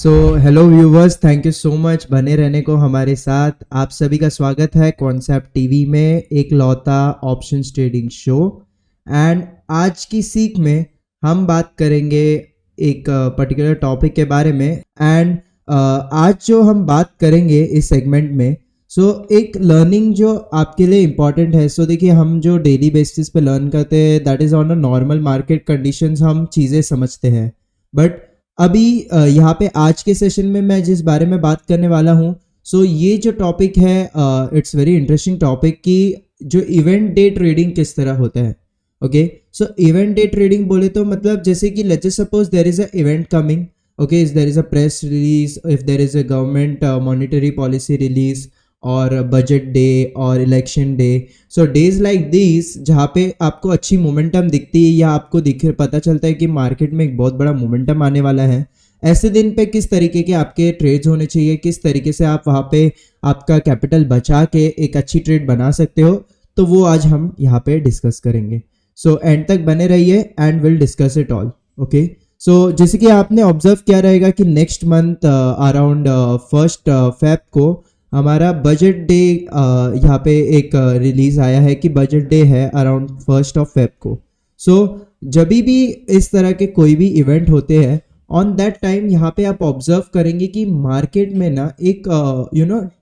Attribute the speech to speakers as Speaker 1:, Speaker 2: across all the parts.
Speaker 1: So hello viewers, thank you so much बने रहने को हमारे साथ। आप सभी का स्वागत है कॉन्सेप्ट टीवी में एक लौता ऑप्शंस ट्रेडिंग शो। एंड आज की सीख में हम बात करेंगे एक पर्टिकुलर टॉपिक के बारे में। एंड आज जो हम बात करेंगे इस सेगमेंट में एक लर्निंग जो आपके लिए इम्पॉर्टेंट है। देखिए, हम जो डेली बेसिस पे लर्न करते हैं that is on a normal market conditions, हम चीज़ें समझते हैं। बट अभी यहाँ पे आज के सेशन में मैं जिस बारे में बात करने वाला हूँ ये जो टॉपिक है इट्स वेरी इंटरेस्टिंग टॉपिक कि जो इवेंट डे ट्रेडिंग किस तरह होता है। ओके, इवेंट डे ट्रेडिंग बोले तो मतलब जैसे कि let's suppose there is a event coming. Okay, if there is a press release, if there is a government monetary policy release और बजट डे और election day. Days like this जहाँ पे आपको अच्छी मोमेंटम दिखती है या आपको पता चलता है कि मार्केट में एक बहुत बड़ा मोमेंटम आने वाला है, ऐसे दिन पे किस तरीके के आपके ट्रेड्स होने चाहिए, किस तरीके से आप वहाँ पे आपका कैपिटल बचा के एक अच्छी ट्रेड बना सकते हो, तो वो आज हम यहाँ पे डिस्कस करेंगे। एंड तक बने रहिए and will discuss it all. Okay, जैसे कि आपने ऑब्जर्व किया रहेगा कि नेक्स्ट मंथ अराउंड 1 फेब को हमारा बजट डे यहाँ पे एक रिलीज आया है कि बजट डे है अराउंड 1 फेब को। जब भी इस तरह के कोई भी इवेंट होते हैं ऑन दैट टाइम यहाँ पे आप ऑब्जर्व करेंगे कि मार्केट में ना एक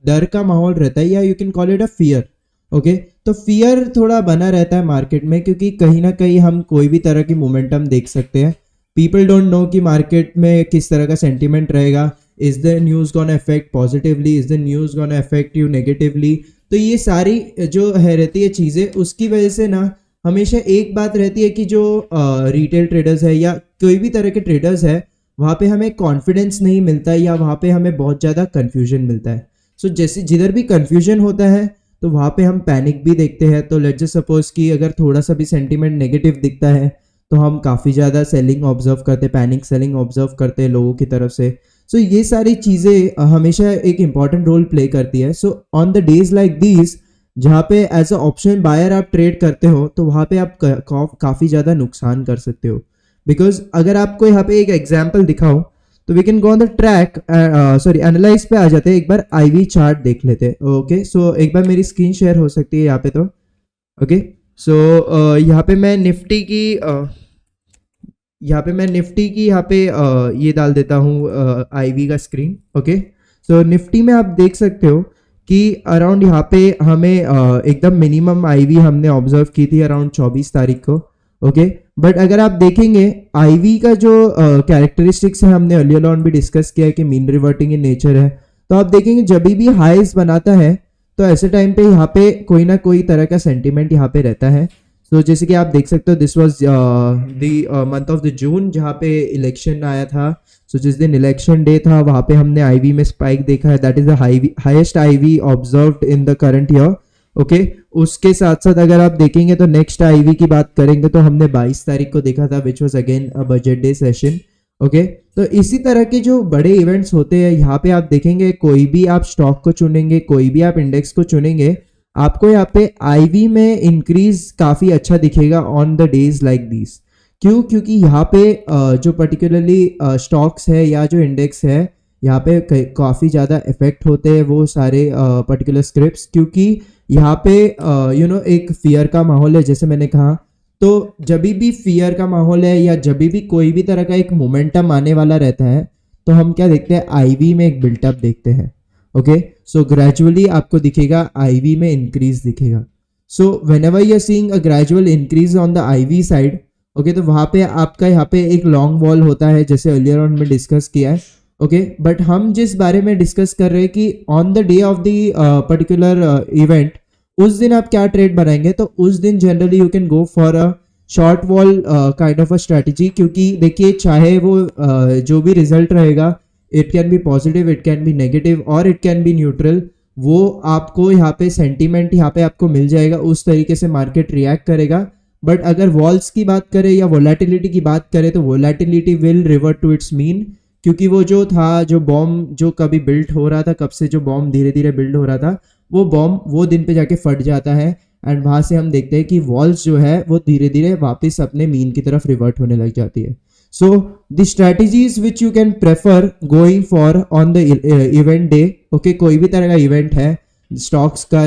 Speaker 1: डर का माहौल रहता है, या you can call it a fear. Okay, तो फियर थोड़ा बना रहता है मार्केट में, क्योंकि कहीं ना कहीं हम कोई भी तरह की मोमेंटम देख सकते हैं। पीपल डोंट नो कि मार्केट में किस तरह का सेंटिमेंट रहेगा। Is the news gonna affect positively, is the news gonna affect you negatively. तो ये सारी जो है रहती है चीज़ें, उसकी वजह से ना हमेशा एक बात रहती है कि जो रिटेल ट्रेडर्स है या कोई भी तरह के ट्रेडर्स है, वहाँ पे हमें कॉन्फिडेंस नहीं मिलता है या वहाँ पे हमें बहुत ज़्यादा कन्फ्यूजन मिलता है। जैसे जिधर भी कन्फ्यूजन होता है तो वहाँ पे हम पैनिक भी देखते हैं। तो लेट्स जस्ट सपोज कि अगर थोड़ा सा भी सेंटीमेंट नेगेटिव दिखता है तो हम काफ़ी ज़्यादा सेलिंग ऑब्जर्व करते, पैनिक सेलिंग ऑब्जर्व करते हैं लोगों की तरफ से। ये सारी चीज़ें हमेशा एक इम्पॉर्टेंट रोल प्ले करती है। On the days like these जहाँ पे एज अ ऑप्शन बायर आप ट्रेड करते हो तो वहाँ पे आप काफ़ी ज़्यादा नुकसान कर सकते हो। बिकॉज अगर आपको यहाँ पे एक एग्जाम्पल दिखाऊं तो we can go on the track, analyse पे आ जाते हैं। एक बार आईवी चार्ट देख लेते हैं। ओके, एक बार मेरी स्क्रीन शेयर हो सकती है यहाँ पे तो। ओके, यहाँ पे मैं निफ्टी की यहाँ पे ये डाल देता हूँ आईवी का स्क्रीन। ओके, निफ्टी में आप देख सकते हो कि अराउंड यहाँ पे हमें एकदम मिनिमम आईवी हमने ऑब्जर्व की थी अराउंड 24 तारीख को। ओके, बट अगर आप देखेंगे आईवी का जो कैरेक्टरिस्टिक्स है, हमने अर्लियर ऑन भी डिस्कस किया है कि मीन रिवर्टिंग इन नेचर है। तो आप देखेंगे जब भी हाईस बनाता है तो ऐसे टाइम पे यहाँ पे कोई ना कोई तरह का सेंटीमेंट यहाँ पे रहता है। जैसे कि आप देख सकते हो this was the month of the June जहाँ पे इलेक्शन आया था। जिस दिन इलेक्शन डे था वहाँ पे हमने आईवी में स्पाइक देखा है। That is the highest IV observed in the current year. Okay, उसके साथ साथ अगर आप देखेंगे तो नेक्स्ट आईवी की बात करेंगे तो हमने 22 तारीख को देखा था which was again a budget day session. Okay, तो इसी तरह के जो बड़े इवेंट्स होते हैं यहाँ पे आप देखेंगे कोई भी आप स्टॉक को चुनेंगे, कोई भी आप इंडेक्स को चुनेंगे, आपको यहाँ पे आईवी में इंक्रीज काफ़ी अच्छा दिखेगा on the days like this. क्योंकि यहाँ पे जो पर्टिकुलरली स्टॉक्स है या जो इंडेक्स है यहाँ पे काफ़ी ज़्यादा इफेक्ट होते हैं वो सारे पर्टिकुलर स्क्रिप्ट्स, क्योंकि यहाँ पे एक फियर का माहौल है जैसे मैंने कहा। तो जब भी फियर का माहौल है या जब भी कोई भी तरह का एक मोमेंटम आने वाला रहता है तो हम क्या देखते हैं, आईवी में एक बिल्टअप देखते हैं। ओके, ग्रेजुअली आपको दिखेगा आईवी में इंक्रीज दिखेगा। Whenever you are seeing a gradual increase on the IV side, okay, तो वहाँ पे आपका यहाँ पे एक लॉन्ग वॉल होता है जैसे अर्लियर ऑन में डिस्कस किया है। ओके, बट हम जिस बारे में डिस्कस कर रहे हैं कि on the day of the particular event उस दिन आप क्या ट्रेड बनाएंगे, तो उस दिन generally you can go for a short wall kind of a strategy. क्योंकि देखिए चाहे वो जो भी रिजल्ट रहेगा, it can be positive, it can be negative और इट कैन बी न्यूट्रल, वो आपको यहाँ पे सेंटीमेंट यहाँ पे आपको मिल जाएगा, उस तरीके से मार्केट रिएक्ट करेगा। बट अगर वॉल्स की बात करें या वोलेटिलिटी की बात करें तो volatility will revert to its mean, क्योंकि वो जो था, जो बॉम्ब जो कभी बिल्ड हो रहा था, कब से जो बॉम्ब धीरे धीरे बिल्ड हो रहा था, वो बॉम्ब वो दिन पे जाके फट जाता है। एंड वहाँ से हम देखते हैं कि वॉल्स जो है वो धीरे धीरे वापस अपने मीन की तरफ रिवर्ट होने लग जाती है। So the strategies which you can prefer going for on the event day, okay, कोई भी तरह का इवेंट है, स्टॉक्स का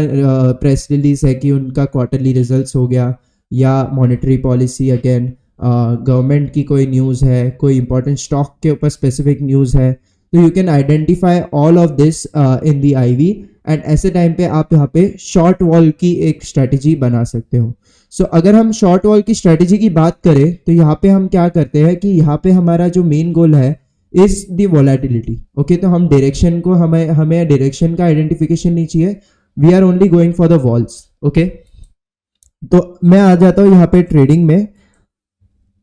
Speaker 1: प्रेस रिलीज है कि उनका क्वार्टरली रिजल्ट्स हो गया, या मॉनेटरी पॉलिसी अगेन, गवर्नमेंट की कोई न्यूज़ है, कोई इंपॉर्टेंट स्टॉक के ऊपर स्पेसिफिक न्यूज़ है, तो you can identify all of this in the IV, and ऐसे टाइम पे आप यहाँ पे शॉर्ट वॉल की एक स्ट्रेटजी बना सकते हो. सो अगर हम शॉर्ट वॉल की स्ट्रेटजी की बात करें तो यहाँ पे हम क्या करते हैं कि यहाँ पे हमारा जो मेन गोल है इज द वोलेटिलिटी. ओके, तो हम डायरेक्शन को हमें डायरेक्शन का आइडेंटिफिकेशन नहीं चाहिए, we are only going for the vols. Okay, तो मैं आ जाता हूँ यहाँ पे ट्रेडिंग में,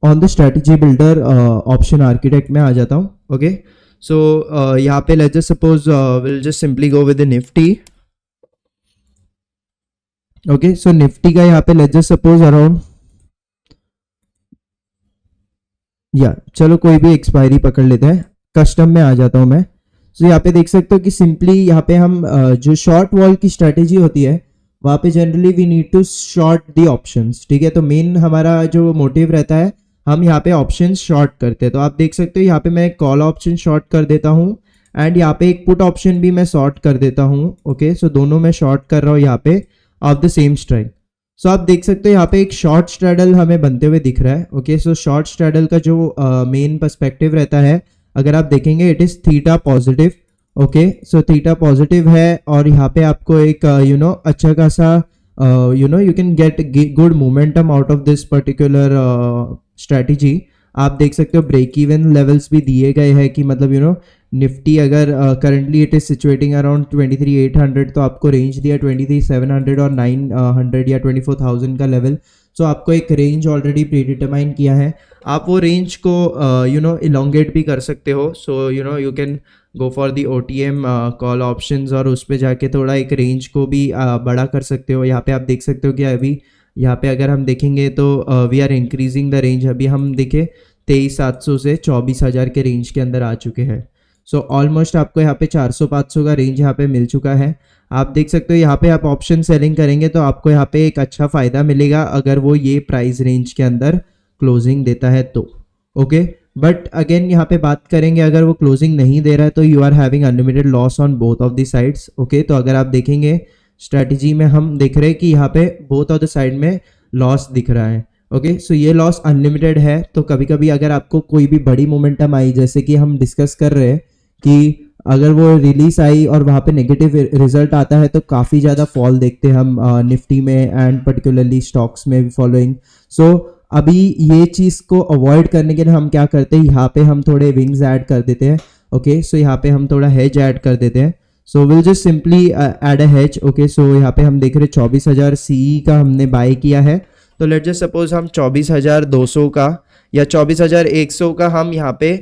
Speaker 1: on the strategy builder option architect में आ जाता हूँ. ओके, सो यहाँ पे let's just suppose will just simply go with the Nifty. Okay, so Nifty का यहाँ पे लेट्स जस्ट सपोज अराउंड, या चलो कोई भी एक्सपायरी पकड़ लेते हैं, कस्टम में आ जाता हूँ मैं. सो यहाँ पे देख सकते हो कि सिंपली यहाँ पे हम जो शॉर्ट वॉल की स्ट्रेटेजी होती है वहाँ पे generally we need to short the options. ठीक है, तो मेन हमारा जो मोटिव रहता है हम यहाँ पे ऑप्शंस शॉर्ट करते हैं. तो आप देख सकते हो यहाँ पे मैं कॉल ऑप्शन शॉर्ट कर देता हूँ, एंड यहाँ पे एक पुट ऑप्शन भी मैं शॉर्ट कर देता हूँ. ओके, सो दोनों मैं शॉर्ट कर रहा हूँ यहाँ पे ऑफ द सेम स्ट्राइक. सो आप देख सकते हो यहाँ पे एक शॉर्ट स्ट्रैडल हमें बनते हुए दिख रहा है. ओके, सो शॉर्ट स्ट्रैडल का जो मेन पर्सपेक्टिव रहता है, अगर आप देखेंगे it is theta positive. Okay, so theta positive है, और यहाँ पे आपको एक अच्छा खासा you can get good momentum out of this particular strategy. आप देख सकते हो ब्रेक इवन लेवल्स भी दिए गए हैं कि मतलब निफ्टी अगर currently it is situating around 23,800, तो आपको रेंज दिया 23,700 और 900 या 24,000 का लेवल. सो आपको एक रेंज ऑलरेडी प्री डिटरमाइन किया है, आप वो रेंज को इलोंगेट भी कर सकते हो. So you can go for the OTM call options, और उस पर जाके थोड़ा एक रेंज को भी बड़ा कर सकते हो. यहाँ पे आप देख सकते हो कि अभी यहाँ पे अगर हम देखेंगे तो we are increasing the range. अभी हम देखें 23,700 से 24,000 के रेंज के अंदर आ चुके हैं. सो ऑलमोस्ट आपको यहाँ पे 400-500 का रेंज यहाँ पे मिल चुका है. आप देख सकते हो यहाँ पे आप ऑप्शन सेलिंग करेंगे तो आपको यहाँ पे एक अच्छा फ़ायदा मिलेगा अगर वो ये प्राइस रेंज के अंदर क्लोजिंग देता है तो. ओके, बट अगेन यहाँ पे बात करेंगे अगर वो क्लोजिंग नहीं दे रहा है तो you are having unlimited loss on both of the sides. Okay, तो अगर आप देखेंगे स्ट्रैटेजी में हम देख रहे हैं कि यहाँ पे बोथ ऑफ द साइड में लॉस दिख रहा है. ओके, सो ये लॉस अनलिमिटेड है. तो कभी कभी अगर आपको कोई भी बड़ी मोमेंटम आई, जैसे कि हम डिस्कस कर रहे हैं कि अगर वो रिलीज आई और वहाँ पे नेगेटिव रिजल्ट आता है तो काफ़ी ज़्यादा फॉल देखते हैं हम निफ्टी में एंड पर्टिकुलरली स्टॉक्स में भी फॉलोइंग. सो अभी ये चीज़ को अवॉइड करने के लिए हम क्या करते हैं, यहाँ पे हम थोड़े विंग्स ऐड कर देते हैं. ओके, सो यहाँ पे हम थोड़ा हेज ऐड कर देते हैं. So will just simply add a hedge. Okay, so यहाँ पे हम देख रहे हैं 24,000 CE का हमने बाय किया है. तो लेट जस्ट सपोज हम 24,200 का या 24,100 का हम यहाँ पे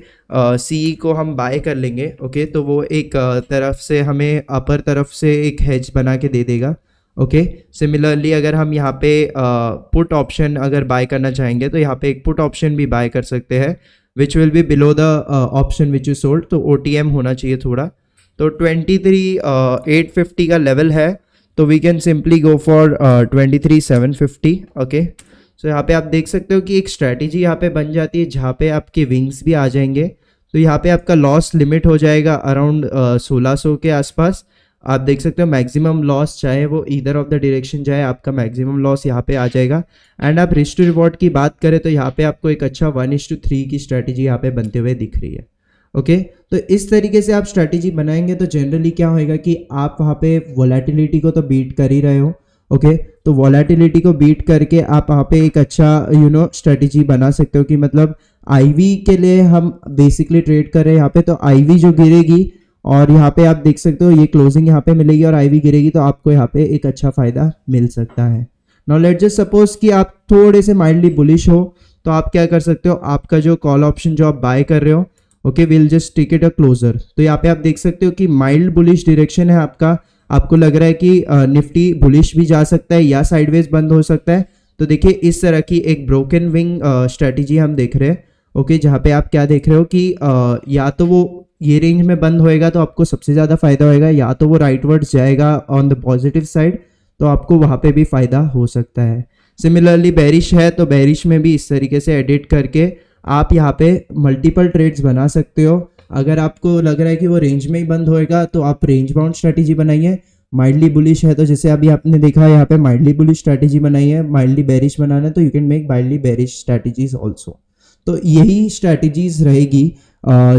Speaker 1: CE को हम बाय कर लेंगे. ओके, तो वो एक तरफ से हमें अपर तरफ से एक हेज बना के दे देगा. ओके, सिमिलरली अगर हम यहाँ पे पुट ऑप्शन अगर बाय करना चाहेंगे तो यहाँ पे एक पुट ऑप्शन भी बाय कर सकते हैं which will be below the option which you sold. तो OTM होना चाहिए थोड़ा. तो 23,850 का लेवल है, तो we can simply go for 23,750. Okay, so यहाँ पे आप देख सकते हो कि एक स्ट्रैटेजी यहाँ पे बन जाती है जहाँ पे आपके विंग्स भी आ जाएंगे. तो यहाँ पे आपका लॉस लिमिट हो जाएगा अराउंड 1600 के आसपास. आप देख सकते हो मैक्सिमम लॉस चाहे वो ईदर ऑफ द डायरेक्शन जाए, आपका मैक्सिमम लॉस यहाँ पे आ जाएगा. एंड आप रिस्क टू रिवॉर्ड की बात करें तो यहाँ पे आपको एक अच्छा 1:3 की स्ट्रैटेजी यहाँ पे बनते हुए दिख रही है. ओके, तो इस तरीके से आप स्ट्रैटेजी बनाएंगे तो जनरली क्या होएगा कि आप वहाँ पे वोलेटिलिटी को तो बीट कर ही रहे हो. ओके, तो वोलेटिलिटी को बीट करके आप वहाँ पे एक अच्छा स्ट्रैटेजी बना सकते हो कि मतलब आईवी के लिए हम बेसिकली ट्रेड कर रहे हैं यहाँ पे. तो आईवी जो गिरेगी और यहाँ पे आप देख सकते हो ये क्लोजिंग यहाँ पे मिलेगी और आईवी गिरेगी, तो आपको यहाँ पे एक अच्छा फायदा मिल सकता है. नाउ लेट्स जस्ट सपोज कि आप थोड़े से माइल्डली बुलिश हो, तो आप क्या कर सकते हो, आपका जो कॉल ऑप्शन जो आप बाय कर रहे हो, okay, will just take it a closure. तो यहाँ पे आप देख सकते हो कि माइल्ड बुलिश डायरेक्शन है आपका. आपको लग रहा है कि निफ्टी बुलिश भी जा सकता है या साइडवेज बंद हो सकता है. तो देखिए इस तरह की एक ब्रोकन विंग स्ट्रेटेजी हम देख रहे हैं. ओके, जहाँ पे आप क्या देख रहे हो कि या तो वो ये रेंज में बंद होएगा तो आपको सबसे ज़्यादा फायदा होएगा, या तो वो राइटवर्ड्स जाएगा ऑन द पॉजिटिव साइड तो आपको वहाँ पे भी फायदा हो सकता है. सिमिलरली बेरिश है तो बेरिश में भी इस तरीके से एडिट करके आप यहाँ पे मल्टीपल ट्रेड्स बना सकते हो। अगर आपको लग रहा है कि वो रेंज में ही बंद होएगा तो आप रेंज बाउंड स्ट्रैटेजी बनाइए। माइल्डली बुलिश है तो जैसे अभी आपने देखा यहाँ पे माइल्डली बुलिश स्ट्रैटेजी बनाई है, माइल्डली बेरिश बनाना है तो you can make mildly bearish strategies also. तो यही स्ट्रैटेजीज रहेगी।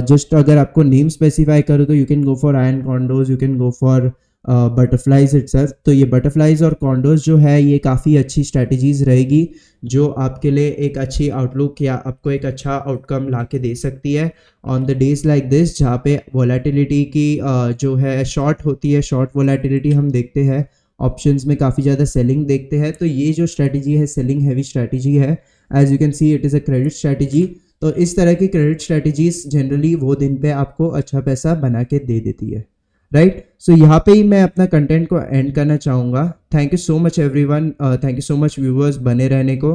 Speaker 1: जस्ट अगर आपको नेम स्पेसिफाई करो तो you can go for ion condos, you can go for butterflies itself. तो ये बटरफ्लाइज और कॉन्डोज जो है ये काफ़ी अच्छी स्ट्रैटेजीज रहेगी जो आपके लिए एक अच्छी आउटलुक या आपको एक अच्छा आउटकम ला के दे सकती है on the days like this, जहाँ पे वोलेटिलिटी की जो है शॉर्ट होती है, शॉर्ट वोलेटिलिटी हम देखते हैं, ऑप्शंस में काफ़ी ज़्यादा सेलिंग देखते हैं। तो ये जो स्ट्रैटेजी है सेलिंग हैवी स्ट्रैटेजी है। As you can see it is a credit strategy. तो इस तरह की क्रेडिट स्ट्रैटेजीज जनरली वो दिन पे आपको अच्छा पैसा बना के दे देती है, राइट। सो यहाँ पे ही मैं अपना कंटेंट को एंड करना चाहूँगा। Thank you so much everyone, thank you so much viewers बने रहने को।